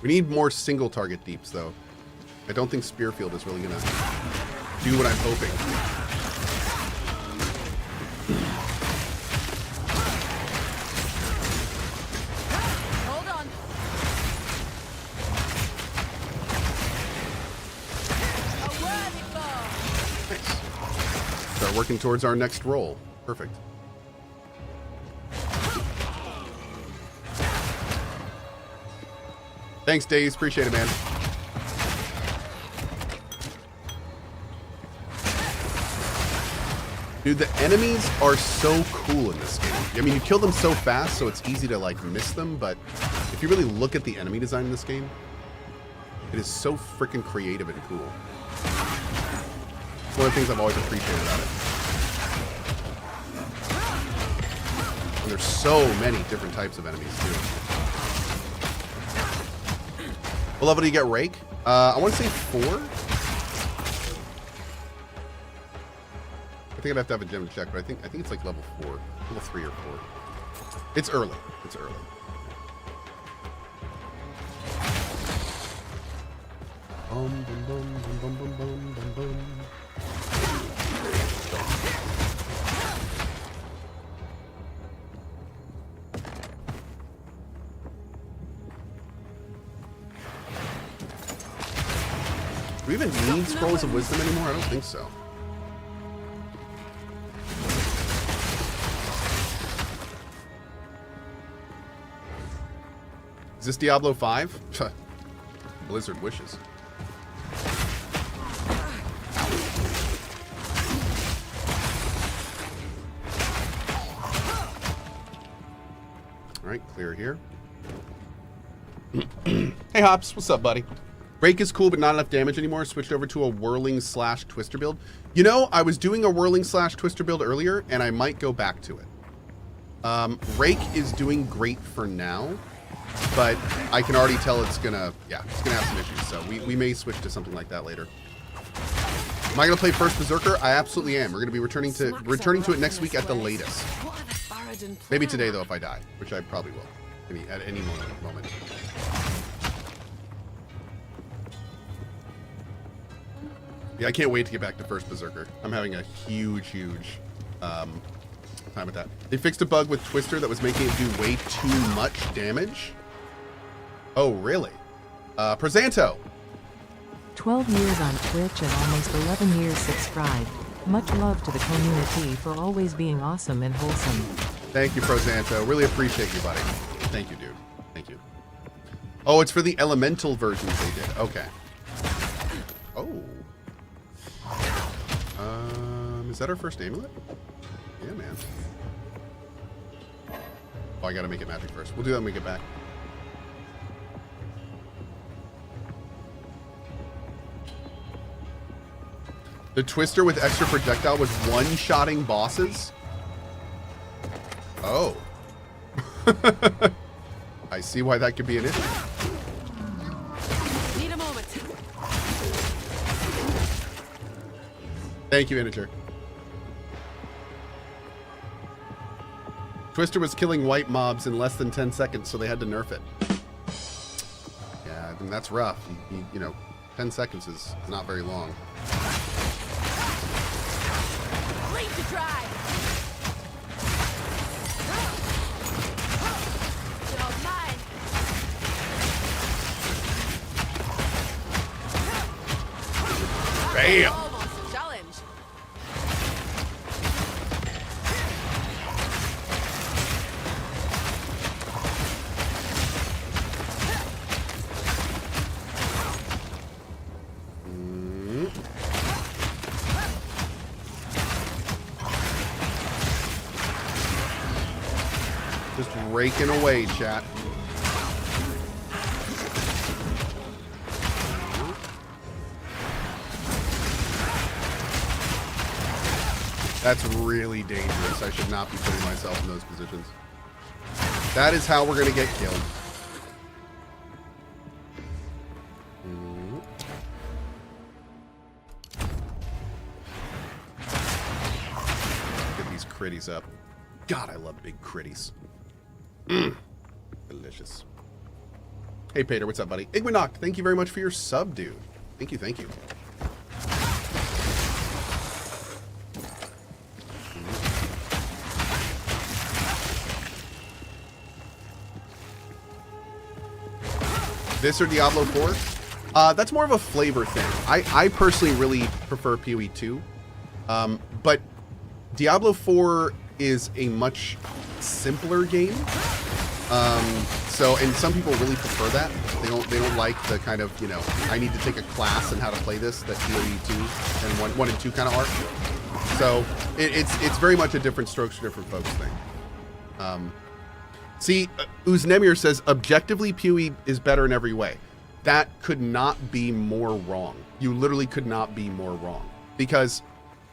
We need more single target deeps, though. I don't think Spearfield is really going to do what I'm hoping. Hold on. A worthy foe. Nice. Start working towards our next roll. Perfect. Thanks, Daze. Appreciate it, man. Dude, the enemies are so cool in this game. I mean, you kill them so fast, so it's easy to, like, miss them, but if you really look at the enemy design in this game, it is so freaking creative and cool. It's one of the things I've always appreciated about it. And there's so many different types of enemies, too. What level do you get Rake? I want to say 4. I think I'd have to have a gem to check, but I think it's like level 4, level 3 or 4. It's early. It's early. Bum, bum, bum, bum, bum, bum, bum, bum. Do we even need Scrolls of Wisdom anymore? I don't think so. Is this Diablo 5? Blizzard wishes. Alright, clear here. Hey Hops, what's up, buddy? Rake is cool, but not enough damage anymore. Switched over to a whirling/twister build. You know, I was doing a whirling/twister build earlier, and I might go back to it. Rake is doing great for now, but I can already tell it's gonna have some issues. So we may switch to something like that later. Am I gonna play first Berserker? I absolutely am. We're gonna be returning to it next week at the latest. Maybe today though, if I die, which I probably will. Maybe at any moment. Yeah, I can't wait to get back to first Berserker. I'm having a huge time with that. They fixed a bug with Twister that was making it do way too much damage. Oh, really? Presanto. 12 years on Twitch and almost 11 years subscribed. Much love to the community for always being awesome and wholesome. Thank you, Prosanto. Really appreciate you, buddy. Thank you, dude. Thank you. Oh, it's for the elemental versions they did. Okay. Oh. Is that our first amulet? Yeah, man. Oh, I gotta make it magic first. We'll do that when we get back. The Twister with extra projectile was one-shotting bosses? Oh. I see why that could be an issue. Need a moment. Thank you, Integer. Twister was killing white mobs in less than 10 seconds, so they had to nerf it. Yeah, I mean, that's rough. You know, 10 seconds is not very long. Lead to drive. You're mine. Bam! Almost a challenge. Just raking away, chat. That's really dangerous. I should not be putting myself in those positions. That is how we're going to get killed. Get these critties up. God, I love big critties. Delicious. Hey, Pater, what's up, buddy? Igwinock, thank you very much for your sub, dude. Thank you, thank you. This or Diablo 4? That's more of a flavor thing. I personally really prefer PoE 2. But Diablo 4 is a much simpler game. And some people really prefer that. They don't like the kind of, you know, I need to take a class and how to play this that PoE 2 and 1 and 2 kind of are. So it's very much a different strokes for different folks thing. See, Uznemir says, objectively, PoE is better in every way. That could not be more wrong. You literally could not be more wrong. Because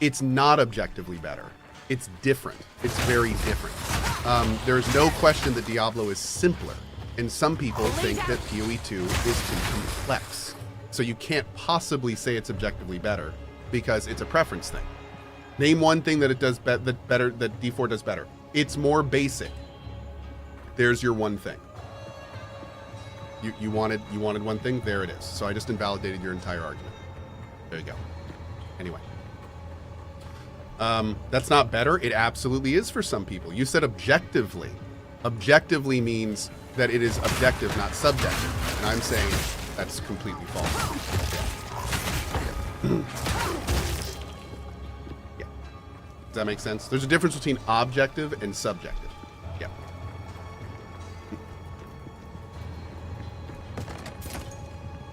it's not objectively better. It's different. It's very different. There's no question that Diablo is simpler. And some people think that PoE 2 is too complex. So you can't possibly say it's objectively better because it's a preference thing. Name one thing that it does that D4 does better. It's more basic. There's your one thing. You wanted one thing, there it is. So I just invalidated your entire argument. There you go. Anyway. That's not better. It absolutely is for some people. You said objectively. Objectively means that it is objective, not subjective. And I'm saying that's completely false. Yeah. Does that make sense? There's a difference between objective and subjective. Yeah.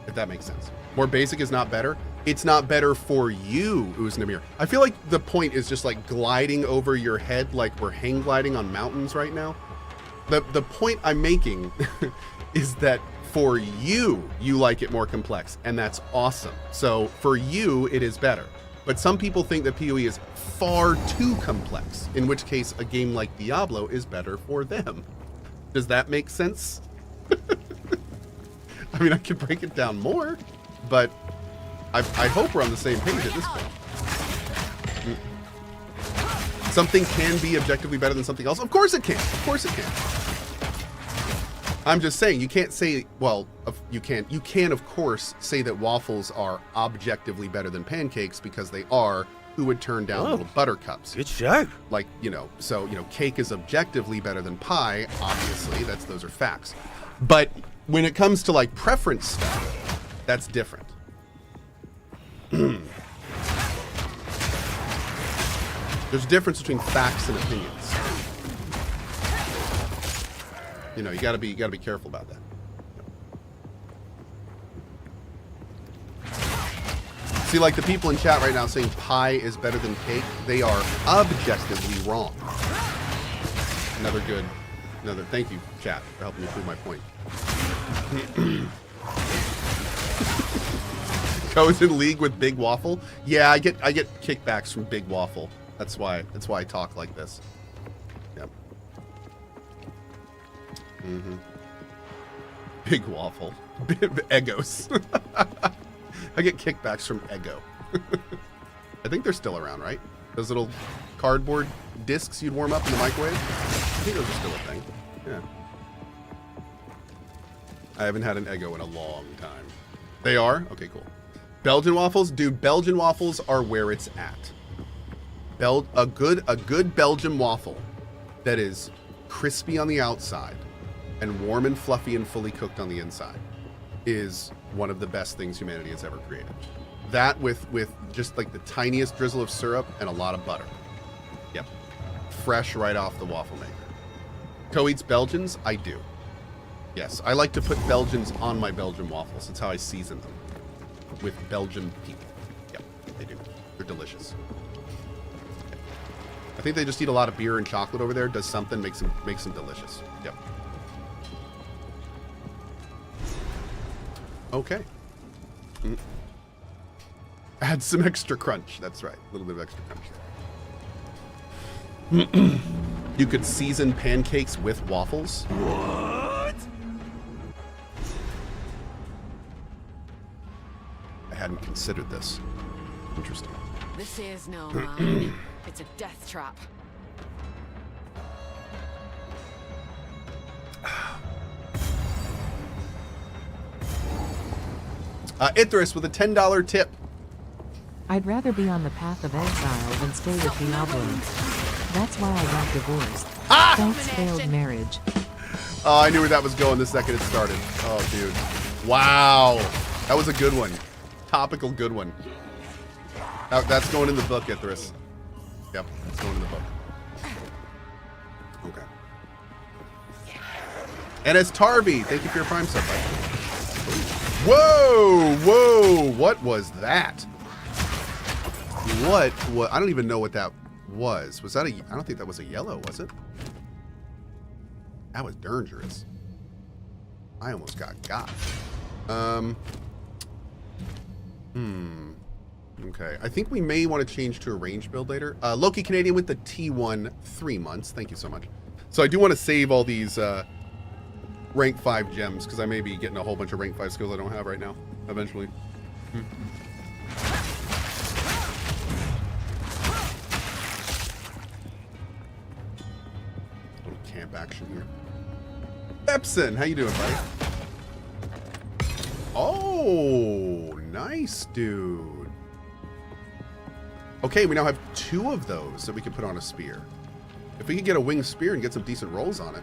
If that makes sense. More basic is not better. It's not better for you, Uznamir. I feel like the point is just like gliding over your head like we're hang gliding on mountains right now. The point I'm making is that for you, you like it more complex, and that's awesome. So for you, it is better. But some people think that PoE is far too complex, in which case a game like Diablo is better for them. Does that make sense? I mean, I could break it down more, but I hope we're on the same page at this point. Something can be objectively better than something else. Of course it can. Of course it can. I'm just saying, you can't say, well, you can of course say that waffles are objectively better than pancakes because they are. Who would turn down little buttercups? Good show. Like, so, cake is objectively better than pie. Obviously, those are facts. But when it comes to like preference stuff, that's different. There's a difference between facts and opinions. You gotta be careful about that. See, like the people in chat right now saying pie is better than cake, they are objectively wrong. Thank you, chat, for helping me prove my point. Goes in league with Big Waffle. Yeah, I get kickbacks from Big Waffle. That's why I talk like this. Yep. Big Waffle. Egos. I get kickbacks from Ego. I think they're still around, right? Those little cardboard discs you'd warm up in the microwave. I think those are still a thing. Yeah. I haven't had an Ego in a long time. They are? Okay, cool. Belgian waffles? Dude, Belgian waffles are where it's at. A good Belgian waffle that is crispy on the outside and warm and fluffy and fully cooked on the inside is one of the best things humanity has ever created. That with just like the tiniest drizzle of syrup and a lot of butter. Yep. Fresh right off the waffle maker. Cohh eats Belgians? I do. Yes, I like to put Belgians on my Belgian waffles. That's how I season them. With Belgian people. Yep, they do. They're delicious. I think they just eat a lot of beer and chocolate over there. Does something, makes them delicious. Yep. Okay. Add some extra crunch. That's right. A little bit of extra crunch there. You could season pancakes with waffles. What? I hadn't considered this. Interesting. This is no mine. It's a death trap. Ithris with a $10 tip. I'd rather be on the Path of Exile than stay with Diablo. That's why I got divorced. Thanks, failed marriage. Oh, I knew where that was going the second it started. Oh, dude. Wow. That was a good one. Topical good one. That's going in the book, Ithris. Yep, that's going in the book. Okay. And as Tarby, thank you for your prime sub, buddy. Whoa, whoa, what was that? What? I don't even know what that was. Was that a? I don't think that was a yellow, was it? That was dangerous. I almost got. Okay. I think we may want to change to a range build later. Loki Canadian with the T1 3 months. Thank you so much. So I do want to save all these rank 5 gems because I may be getting a whole bunch of rank 5 skills I don't have right now. Eventually. Little camp action here. Epson, how you doing, buddy? Oh, nice, dude. Okay, we now have 2 of those that we can put on a spear. If we could get a winged spear and get some decent rolls on it.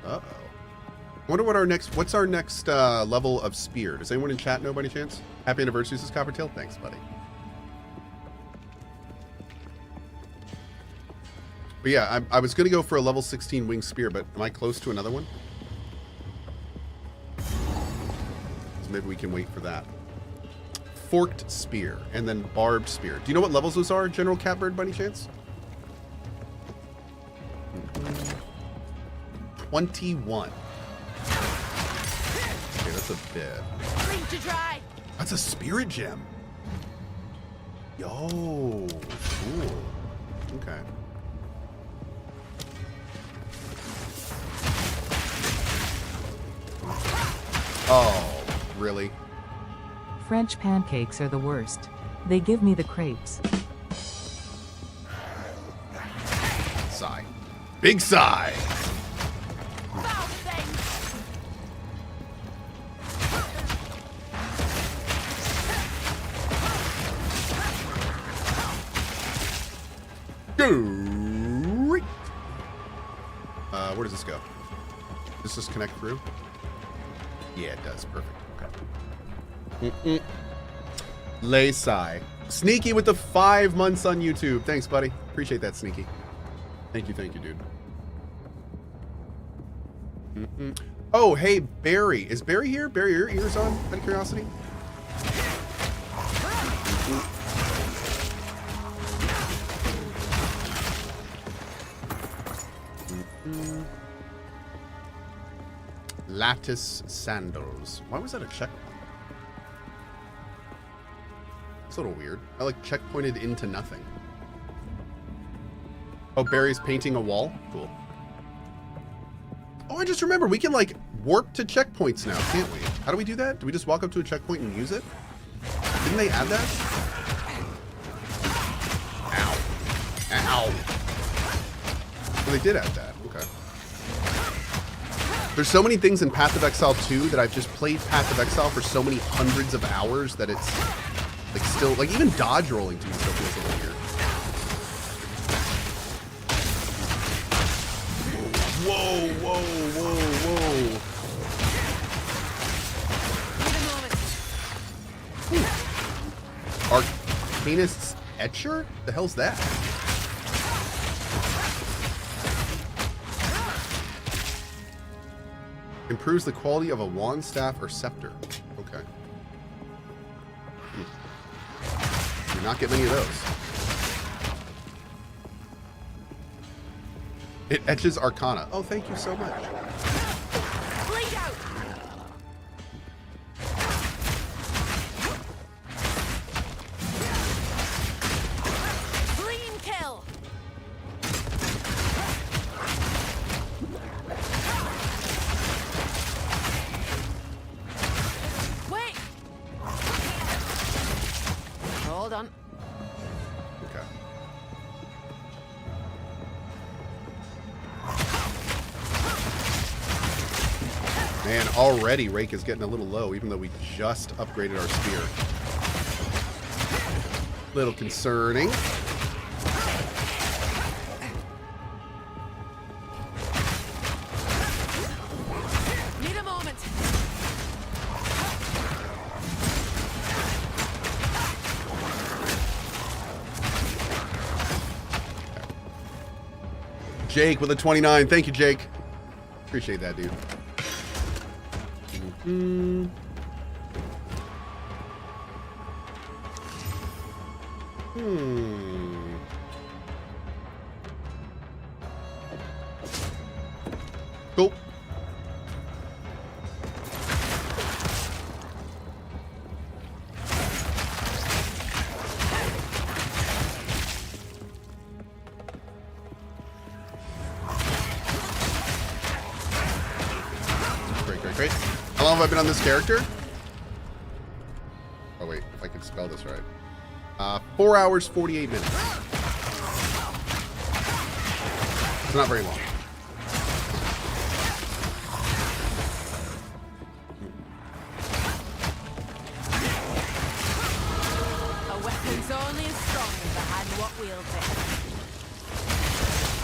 Uh-oh. I wonder what what's our next level of spear? Does anyone in chat know by any chance? Happy anniversary, says Coppertail. Thanks, buddy. But yeah, I was going to go for a level 16 winged spear, but am I close to another one? So maybe we can wait for that. Forked spear and then barbed spear. Do you know what levels those are, General Catbird, by any chance? 21. Okay, that's a bit. Drink to dry. That's a spirit gem. Yo, cool. Okay. Oh, really? French pancakes are the worst. They give me the crepes. Sigh. Big sigh. Great. Where does this go? Does this connect through? Yeah, it does. Perfect. Okay. Lay sigh. Sneaky with the 5 months on YouTube. Thanks, buddy. Appreciate that, Sneaky. Thank you, dude. Oh, hey, Barry. Is Barry here? Barry, your ears on? Out of curiosity. Lattice sandals. Why was that a checkpoint? It's a little weird. I like checkpointed into nothing. Oh, Barry's painting a wall? Cool. Oh, I just remember we can like warp to checkpoints now, can't we? How do we do that? Do we just walk up to a checkpoint and use it? Didn't they add that? Ow. Ow. Well, they did add that. Okay. There's so many things in Path of Exile 2 that I've just played Path of Exile for so many hundreds of hours that it's like still, like even dodge rolling to me still feels a little weird. Whoa, whoa, whoa, whoa. Arcanist's Etcher? The hell's that? Improves the quality of a wand, staff, or scepter. Okay. Do not get many of those. It etches Arcana. Oh, thank you so much. Bleed out. Clean kill. Wait. Hold on. Okay. Man, already Rake is getting a little low, even though we just upgraded our spear. Little concerning. Need a moment. Jake with a 29. Thank you, Jake. Appreciate that, dude. Cool. Great. How long have I been on this character? Oh wait, if I can spell this right. 4 hours, 48 minutes. It's not very long. A weapon's only as strong as the hand what wields it.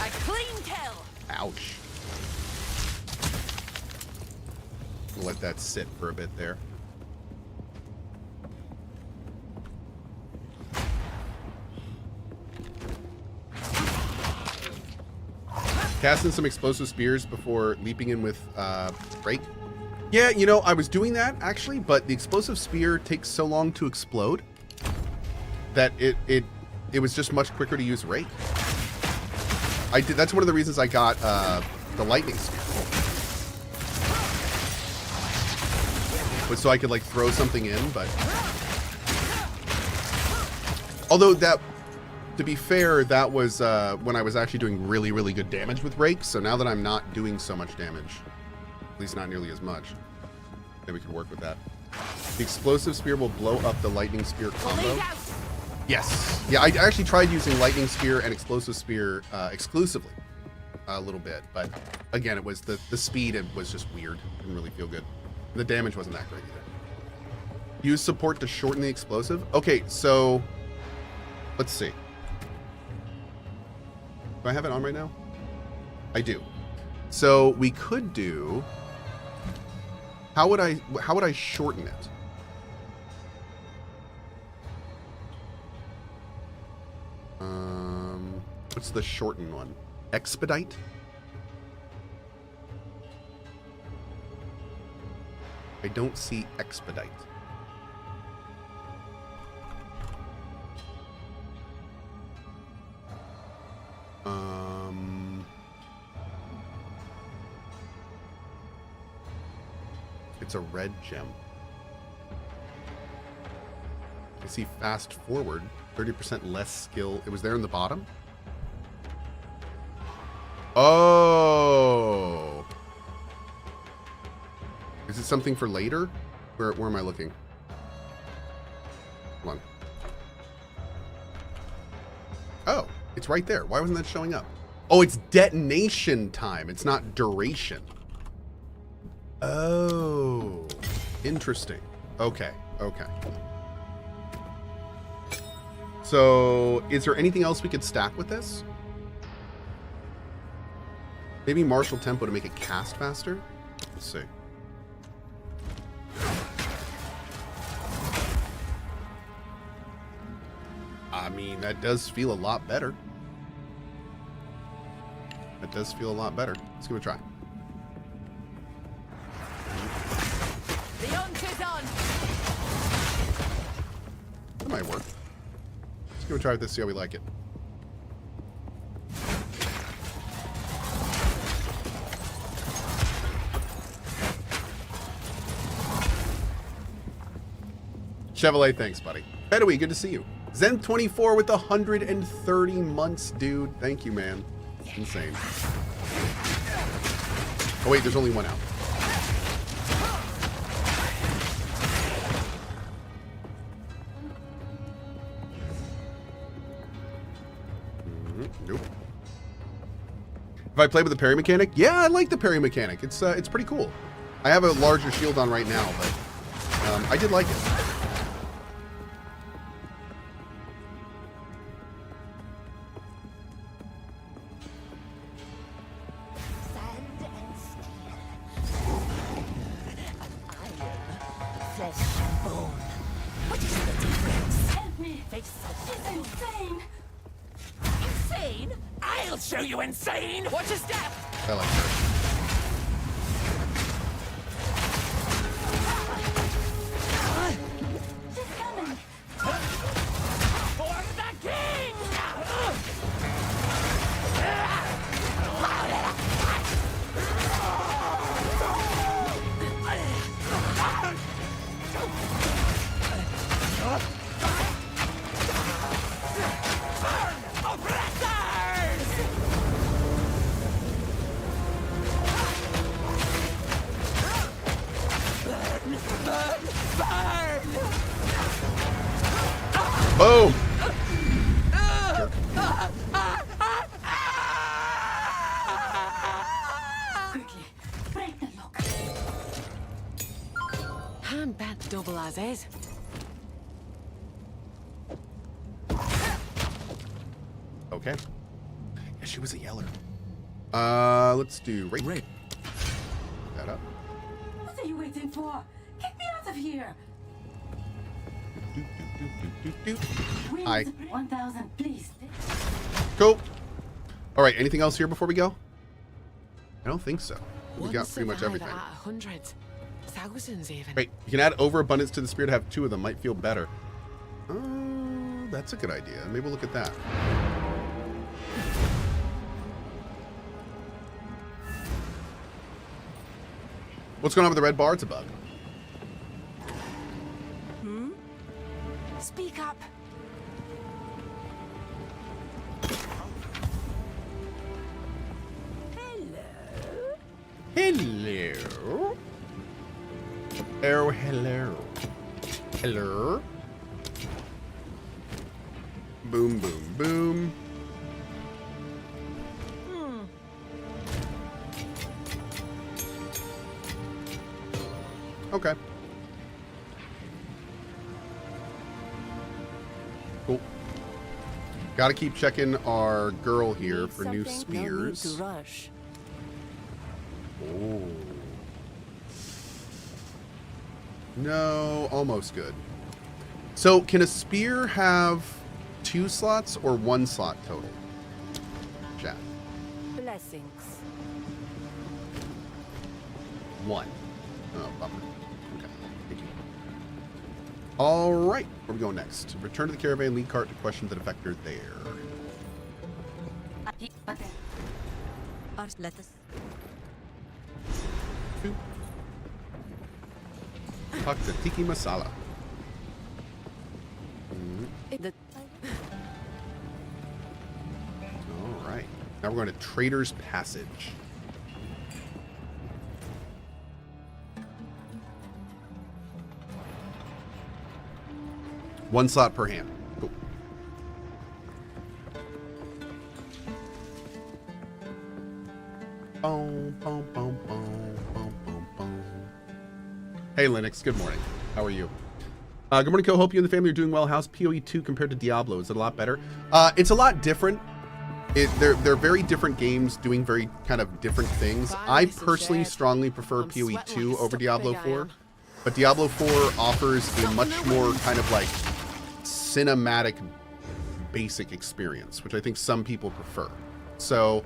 A clean kill. Ouch. We'll let that sit for a bit there. Casting some explosive spears before leaping in with Rake. Yeah, you know, I was doing that actually, but the explosive spear takes so long to explode that it was just much quicker to use Rake. That's one of the reasons I got the lightning spear. But so I could like throw something in, but although that, to be fair, that was when I was actually doing really, really good damage with Rake. So now that I'm not doing so much damage, at least not nearly as much, then we can work with that. The explosive spear will blow up the lightning spear combo. Yes. Yeah, I actually tried using lightning spear and explosive spear exclusively a little bit, but again, it was the speed. It was just weird. Didn't really feel good. The damage wasn't that great either. Use support to shorten the explosive. Okay, so let's see. Do I have it on right now? I do. So we could do. How would I shorten it? What's the shortened one? Expedite? I don't see expedite. It's a red gem. I see fast forward, 30% less skill. It was there in the bottom. Oh. Is it something for later? Where am I looking? Hold on. Oh, it's right there. Why wasn't that showing up? Oh, it's detonation time. It's not duration. Oh, interesting. Okay. So, is there anything else we could stack with this? Maybe martial tempo to make it cast faster? Let's see. I mean, that does feel a lot better. Let's give it a try. The hunt is on. That might work. Let's give it a try with this, see how we like it. Chevrolet, thanks, buddy. Bedouin, good to see you. Zen24 with 130 months, dude. Thank you, man. Insane. Oh, wait, there's only one out. Nope. Have I played with the parry mechanic? Yeah, I like the parry mechanic. It's pretty cool. I have a larger shield on right now, but I did like it. Sand and steel. Iron. Flesh and bone. What is the difference? Help me. Face She's insane. Insane? I'll show you insane. Watch your step. I like her. She's coming. For the king. Boom! Quickly, break the lock. Hand bent double as is. Okay. Yeah, she was a yeller. Let's do rake. That up. What are you waiting for? Get me out of here. Hi. 1,000, please. Cool. All right. Anything else here before we go? I don't think so. We One got pretty much survivor everything. out of hundreds. Thousands even. Right. You can add overabundance to the spear to have 2 of them. Might feel better. That's a good idea. Maybe we'll look at that. What's going on with the red bar? It's a bug. Speak up. Hello. Oh, hello. Hello. Boom, boom, boom. Okay. Cool. Gotta keep checking our girl here for new spears. Rush. Oh. No, almost good. So, can a spear have 2 slots or 1 slot total? Chat. Blessings. 1. Oh, bummer. Okay. Thank you. All right. Where are we going next? Return to the caravan, lead cart to question the defector there. Let us. Talk to Tiki Masala. All right. Now we're going to Traitor's Passage. One slot per hand. Cool. Boom, boom, boom, boom, boom, boom, boom. Hey, Linux. Good morning. How are you? Good morning, Cohh. Hope you and the family are doing well. How's PoE 2 compared to Diablo? Is it a lot better? It's a lot different. They're very different games doing very kind of different things. I personally strongly prefer PoE 2 over Diablo 4. But Diablo 4 offers a much more kind of like cinematic basic experience, which I think some people prefer. So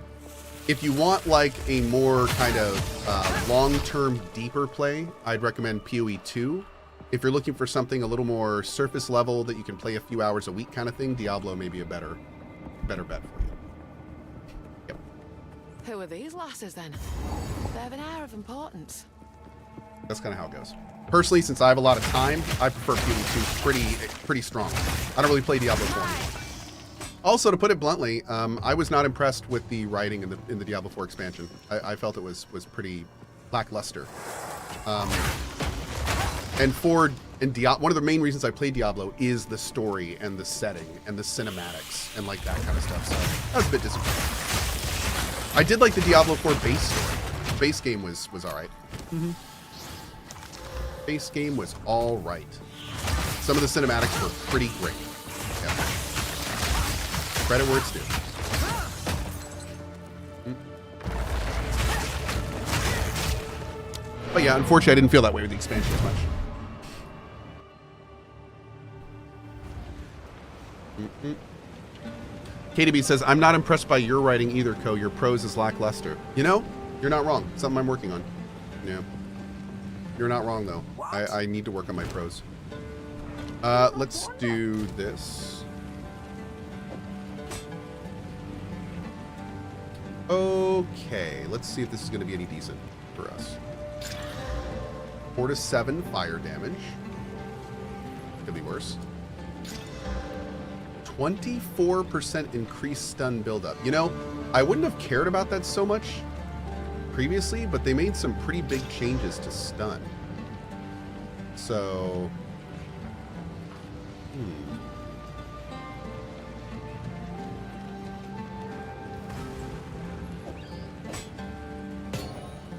if you want like a more kind of long-term deeper play, I'd recommend PoE 2. If you're looking for something a little more surface level that you can play a few hours a week kind of thing, Diablo may be a better bet for you. Yep. Who are these lasses then? They have an air of importance. That's kind of how it goes. Personally, since I have a lot of time, I prefer PoE 2 pretty strong. I don't really play Diablo 4 anymore. Also, to put it bluntly, I was not impressed with the writing in the Diablo 4 expansion. I felt it was pretty lackluster. And one of the main reasons I play Diablo is the story and the setting and the cinematics and like that kind of stuff. So that was a bit disappointing. I did like the Diablo 4 base story. The base game was all right. base game was all right. Some of the cinematics were pretty great. Yep. Credit where it's due. But yeah, unfortunately, I didn't feel that way with the expansion as much. KDB says, I'm not impressed by your writing either, Cohh. Your prose is lackluster. You know, you're not wrong. Something I'm working on. Yeah. You're not wrong, though. I need to work on my prose. Let's do this. Okay, let's see if this is going to be any decent for us. 4 to 7 fire damage. Could be worse. 24% increased stun buildup. You know, I wouldn't have cared about that so much previously, but they made some pretty big changes to stun. So...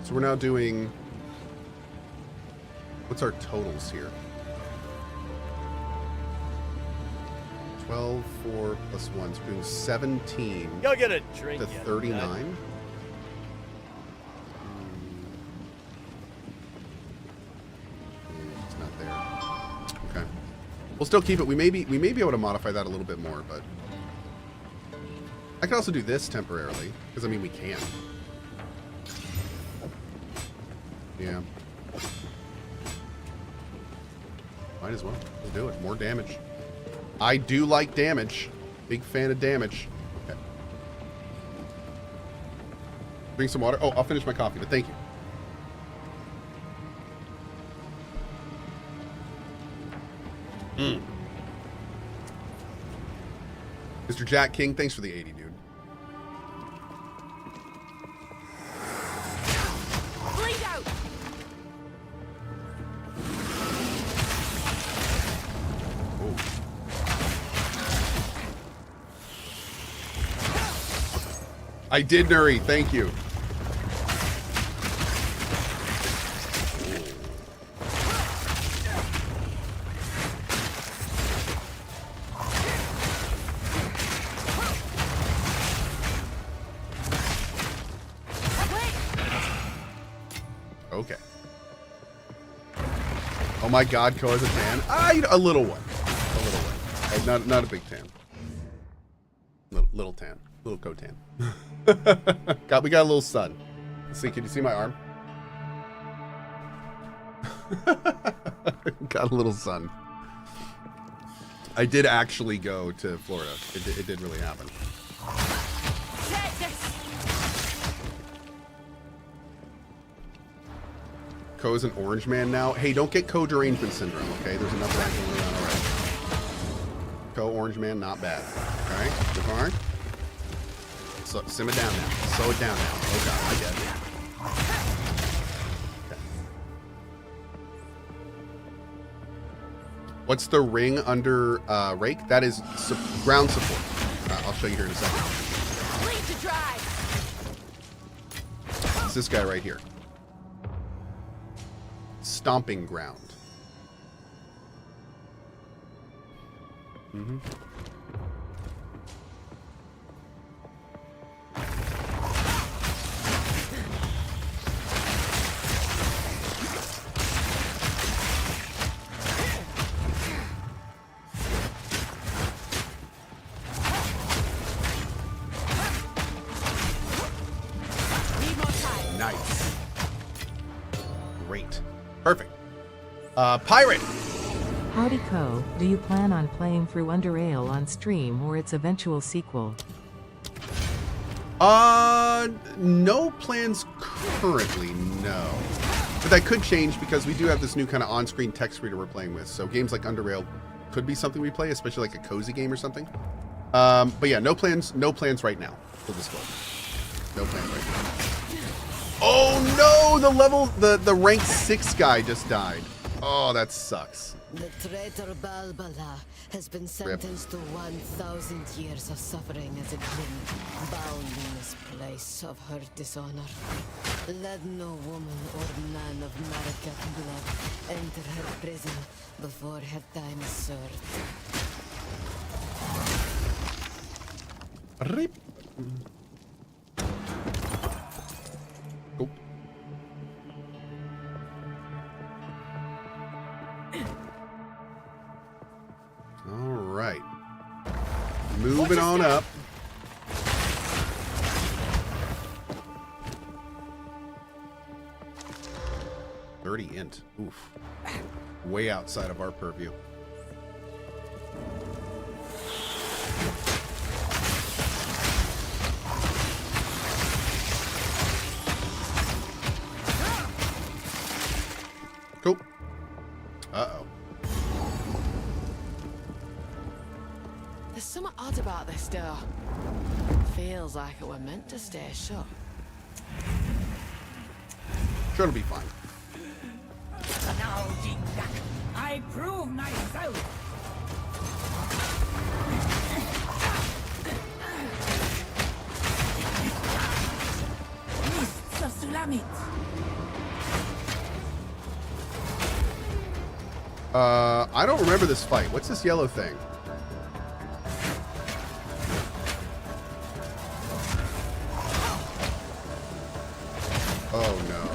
So we're now doing... What's our totals here? 12, 4 plus 1. So we're doing 17 Go get a drink, to 39. It's not there. Okay. We'll still keep it. We may be able to modify that a little bit more, but I can also do this temporarily, because I mean we can. Yeah. Might as well. Let's do it. More damage. I do like damage. Big fan of damage. Okay. Drink some water. Oh, I'll finish my coffee, but thank you. Mr. Jack King, thanks for the 80, dude. Bleed out. I did, Nuri. Thank you. Okay. Oh my God, Cohh has a tan. A little one. A little one. Not a big tan. Little tan. Little Cohh tan. We got a little sun. Let's see, can you see my arm? Got a little sun. I did actually go to Florida. It did really happen. Cohh's an orange man now. Hey, don't get Cohh derangement syndrome, okay? There's enough of that going around already. Cohh orange man, not bad. Okay, good hard. So, simmer down now. Slow it down now. Oh God, I get it. Okay. What's the ring under Rake? That is ground support. I'll show you here in a second. Bleed to dry. It's this guy right here. Stomping ground. Mm-hmm. Nice. Great. Perfect. Pirate. Howdy Cohh, do you plan on playing through Underale on stream or its eventual sequel? No plans currently, no. But that could change because we do have this new kind of on-screen text reader we're playing with. So games like Underale could be something we play, especially like a cozy game or something. But yeah, no plans right now. Full disclosure. No plans right now. Oh no, the rank 6 guy just died. Oh, that sucks. The traitor Balbala has been sentenced to 1,000 years of suffering as a grim, boundless place. place of her dishonor. Let no woman or man of Marika blood enter her prison before her time is served. Rip. Go. All right. Moving on up. Int. Oof. Way outside of our purview. Cool. Uh-oh. There's something odd about this door. Feels like it were meant to stay shut. Sure, it'll be fine. Now, Jindak, I prove myself. Mists of Sulamit. I don't remember this fight. What's this yellow thing? Oh no.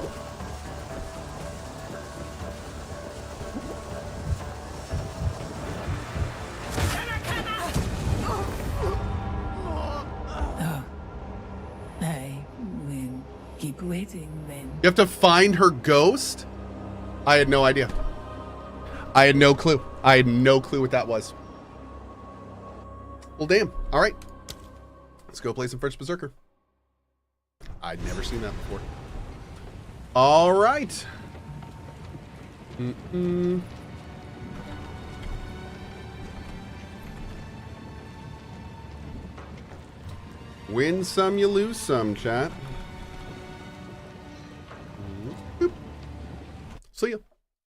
Keep waiting, then. You have to find her ghost? I had no idea. I had no clue. I had no clue what that was. Well, damn. All right. Let's go play some First Berserker. I'd never seen that before. All right. Win some, you lose some, chat. See ya.